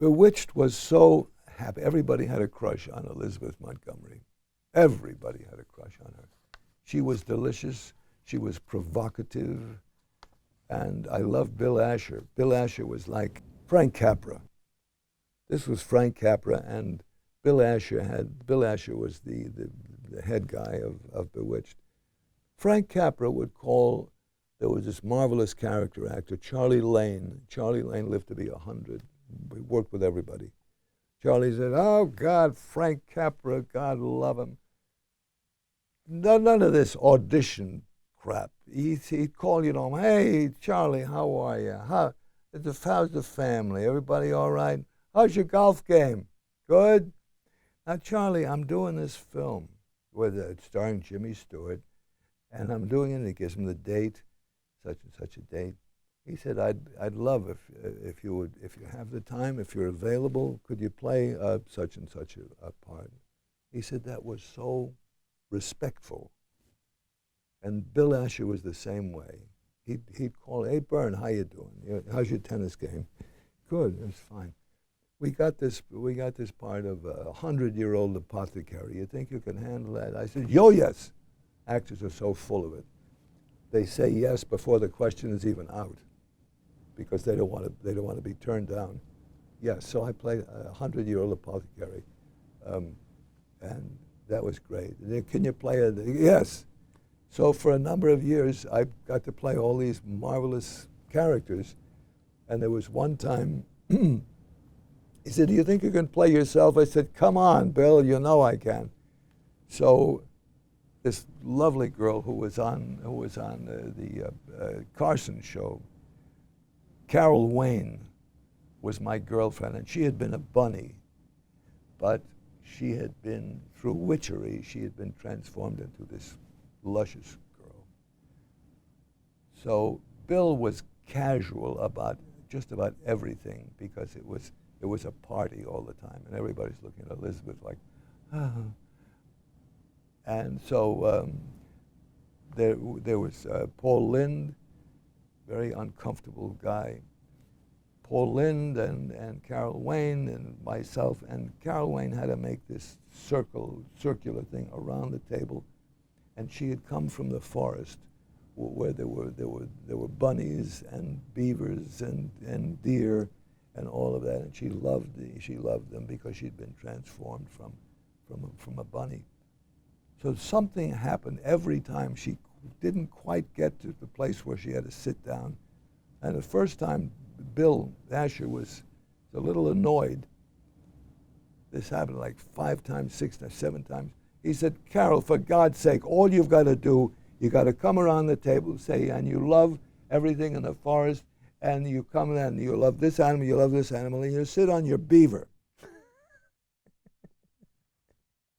Bewitched was so happy. Everybody had a crush on Elizabeth Montgomery. Everybody had a crush on her. She was delicious. She was provocative. And I loved Bill Asher. Bill Asher was like Frank Capra. This was Frank Capra, and Bill Asher was the head guy of Bewitched. Frank Capra would call, there was this marvelous character actor, Charlie Lane. Charlie Lane lived to be 100. He worked with everybody. Charlie said, "Oh, God, Frank Capra, God love him." None of this audition crap. He'd call you home, "Hey, Charlie, how are you? How's the family? Everybody all right? How's your golf game? Good? Now, Charlie, I'm doing this film with starring Jimmy Stewart, and I'm doing it," and he gives him the date, such and such a date. He said, I'd love if you have the time, if you're available, could you play such and such a part?" He said that was so respectful. And Bill Asher was the same way. He'd call, "Hey, Bern, how you doing? How's your tennis game?" "Good, it's fine." We got this part of a 100-year-old apothecary. "You think you can handle that?" I said, "Yo, yes." Actors are so full of it. They say yes before the question is even out, because they don't want to be turned down. Yes, so I played a 100-year-old apothecary, and that was great. "Can you play it?" "Yes." So for a number of years, I got to play all these marvelous characters, and there was one time. He said, "Do you think you can play yourself?" I said, "Come on, Bill, you know I can." So this lovely girl who was on the Carson show, Carol Wayne, was my girlfriend, and she had been a bunny, but she had been, through witchery, she had been transformed into this luscious girl. So Bill was casual about just about everything, because it was a party all the time, and everybody's looking at Elizabeth like, "Ah." And so there was Paul Lynde, very uncomfortable guy. Paul Lynde and Carol Wayne and myself, and Carol Wayne had to make this circular thing around the table, and she had come from the forest where there were bunnies and beavers and deer and all of that, and she loved them because she'd been transformed from a bunny. So something happened every time. She didn't quite get to the place where she had to sit down. And the first time Bill Asher was a little annoyed. This happened like 5 times, 6 times, 7 times. He said, "Carol, for God's sake, all you've got to do, you got to come around the table and say, and you love everything in the forest, and you come in and you love this animal, you love this animal, and you sit on your beaver.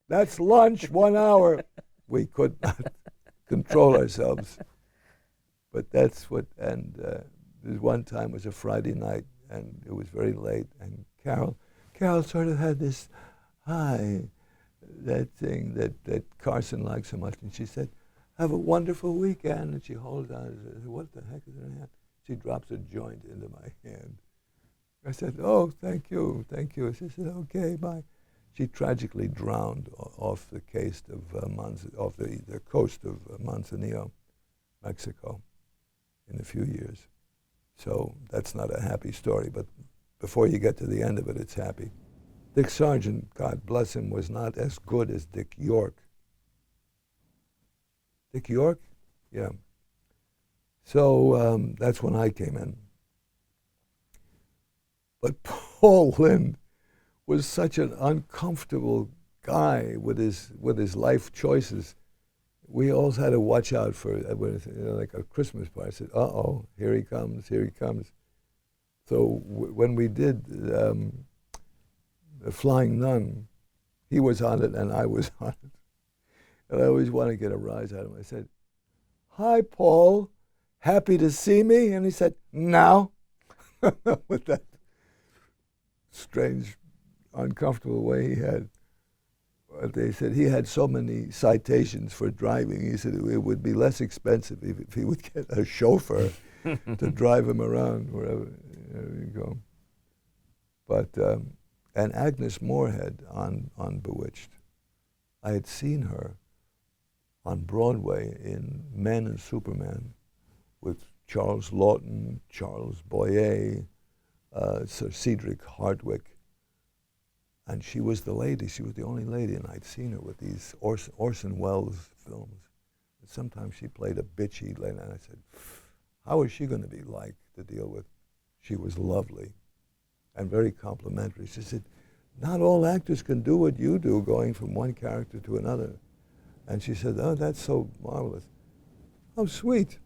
That's lunch, 1 hour." We could not control ourselves. But that's what, and this one time was a Friday night, and it was very late, and Carol sort of had this, that thing that Carson liked so much, and she said, "Have a wonderful weekend," and she holds it out, and said, "What the heck is in her hand?" She drops a joint into my hand. I said, "Oh, thank you." She said, "Okay, bye." She tragically drowned off the coast of Manzanillo, Mexico, in a few years. So that's not a happy story, but before you get to the end of it, it's happy. Dick Sargent, God bless him, was not as good as Dick York. Dick York? Yeah. So that's when I came in. But Paul Lynde was such an uncomfortable guy with his life choices. We always had to watch out for, like a Christmas party. I said, "Uh-oh, here he comes, here he comes." So when we did The Flying Nun, he was on it and I was on it. And I always want to get a rise out of him. I said, "Hi, Paul, happy to see me?" And he said, "No." With that strange, uncomfortable way he had. They said he had so many citations for driving. He said it would be less expensive if he would get a chauffeur to drive him around wherever you go. But, and Agnes Moorehead on Bewitched. I had seen her on Broadway in Men and Superman with Charles Laughton, Charles Boyer, Sir Cedric Hardwicke. And she was the lady, she was the only lady, and I'd seen her with these Orson Welles films. And sometimes she played a bitchy lady, and I said, how is she going to be like to deal with? She was lovely and very complimentary. She said, not all actors can do what you do, going from one character to another. And she said, oh, that's so marvelous. Oh, sweet.